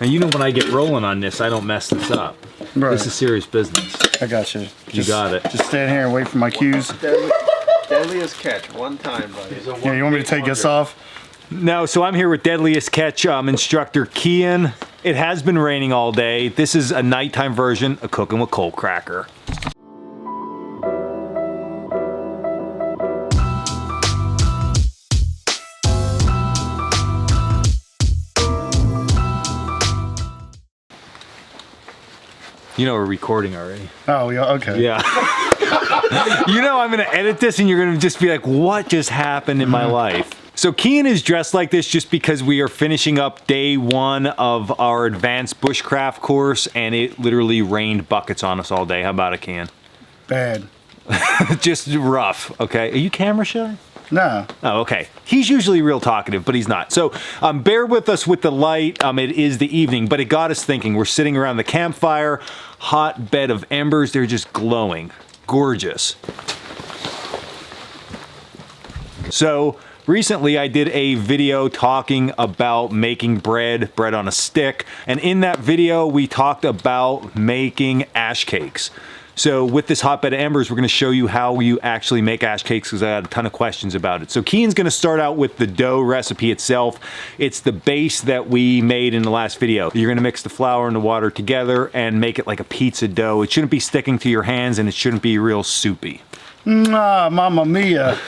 And you know when I get rolling on this, I don't mess this up. Right. This is serious business. I got you. You got it. Just stand here and wait for my cues. Deadliest catch, one time, buddy. Yeah, you want me to take this off? No, so I'm here with Deadliest Catch instructor Kian. It has been raining all day. This is a nighttime version of Cooking with Coalcracker. You know we're recording already. Oh, yeah, okay. Yeah. You know I'm gonna edit this and you're gonna just be like, what just happened in my life? So Kian is dressed like this just because we are finishing up day one of our advanced bushcraft course and it literally rained buckets on us all day. How about it, Kian? Bad. Just rough, okay? Are you camera shy? No. Oh, okay. He's usually real talkative, but he's not. So bear with us with the light. It is the evening, but it got us thinking. We're sitting around the campfire, hot bed of embers. They're just glowing. Gorgeous. So recently I did a video talking about making bread on a stick. And in that video, we talked about making ash cakes. So with this hotbed of embers, we're gonna show you how you actually make ash cakes because I had a ton of questions about it. So Kian's gonna start out with the dough recipe itself. It's the base that we made in the last video. You're gonna mix the flour and the water together and make it like a pizza dough. It shouldn't be sticking to your hands and it shouldn't be real soupy. Mamma mia.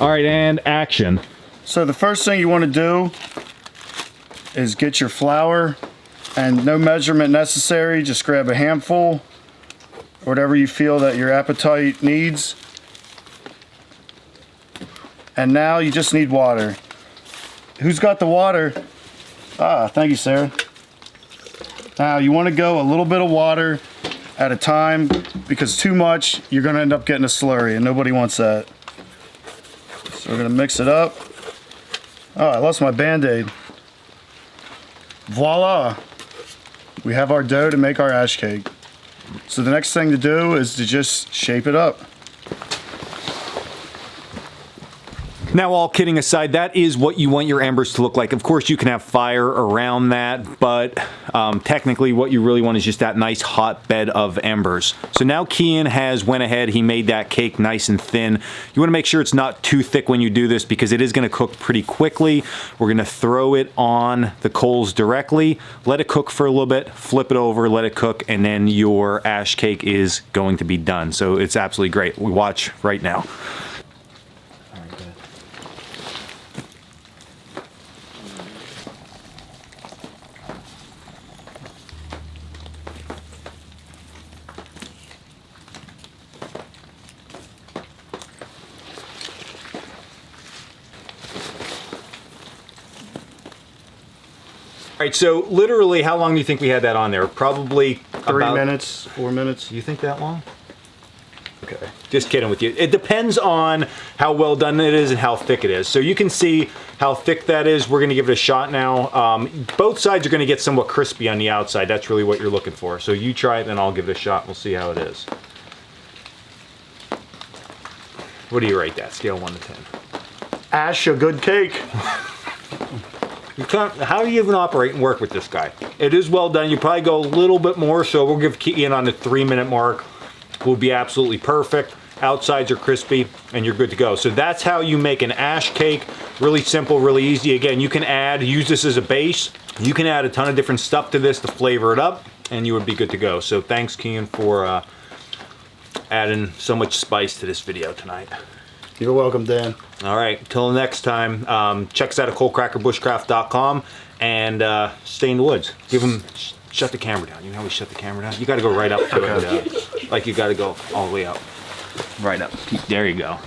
All right, and action. So the first thing you want to do is get your flour, and no measurement necessary. Just grab a handful, whatever you feel that your appetite needs. And now you just need water. Who's got the water? Ah, thank you, Sarah. Now you want to go a little bit of water at a time because too much, you're going to end up getting a slurry and nobody wants that. So we're going to mix it up. Oh, I lost my Band-Aid. Voila! We have our dough to make our ash cake. So the next thing to do is to just shape it up. Now, all kidding aside, that is what you want your embers to look like. Of course, you can have fire around that, but technically what you really want is just that nice hot bed of embers. So now Kian has went ahead, he made that cake nice and thin. You want to make sure it's not too thick when you do this because it is going to cook pretty quickly. We're going to throw it on the coals directly, let it cook for a little bit, flip it over, let it cook, and then your ash cake is going to be done. So it's absolutely great. We watch right now. All right, so literally how long do you think we had that on there? Probably 3 minutes, 4 minutes. You think that long? Okay, just kidding with you. It depends on how well done it is and how thick it is. So you can see how thick that is. We're gonna give it a shot now. Both sides are gonna get somewhat crispy on the outside. That's really what you're looking for. So you try it, then I'll give it a shot. We'll see how it is. What do you rate that, scale 1 to 10? Ash, a good cake. How do you even operate and work with this guy? It is well done. You probably go a little bit more, so we'll give Kian on the 3-minute mark. Will be absolutely perfect. Outsides are crispy, and you're good to go. So that's how you make an ash cake. Really simple, really easy. Again, you can use this as a base. You can add a ton of different stuff to this to flavor it up, and you would be good to go. So thanks, Kian, for adding so much spice to this video tonight. You're welcome, Dan. All right, till next time, check us out at coalcrackerbushcraft.com and stay in the woods. Give them, shut the camera down. You know how we shut the camera down? You got to go right up to it. Like you got to go all the way up. Right up. There you go.